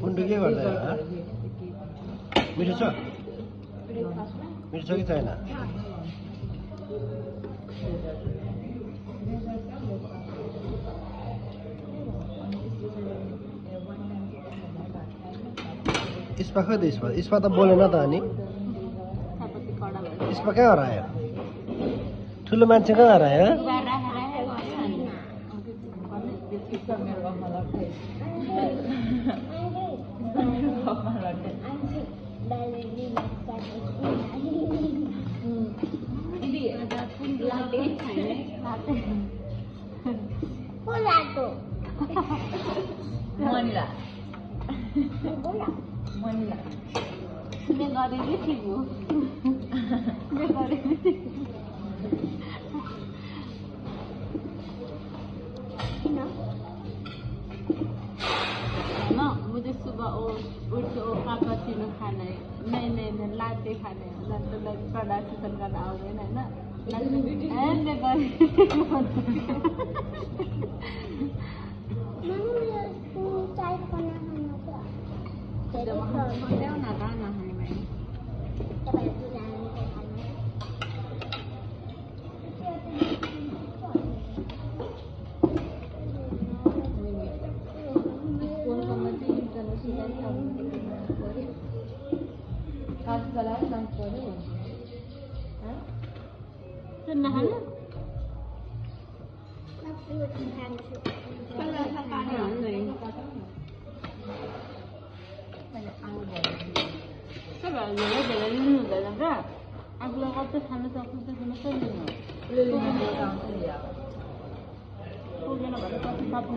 मुन्टु के गर्दै हो? मिठो छ? मिठो छ कि छैन? इसपा खोइ त इसपा त बोलेन त अनि इसपा कहाँ हरायो? ठुलो मान्छे कहाँ हरायो? Manila. मैं गरीबी थी वो मैं गरीबी थी ना मुझे सुबह उठ के काकाचीनो खाना है नहीं लाते खाने लाते प्रोडक्शन करना आउँदैन हैन मैं गरीबी चाय खाना जब हम ल्याउ न गाना हामी तपाईहरु जानुहुन्छ आफूलाई कति खान सक्छ त्यसमा चाहिँ लिनु पुगेन भने पछि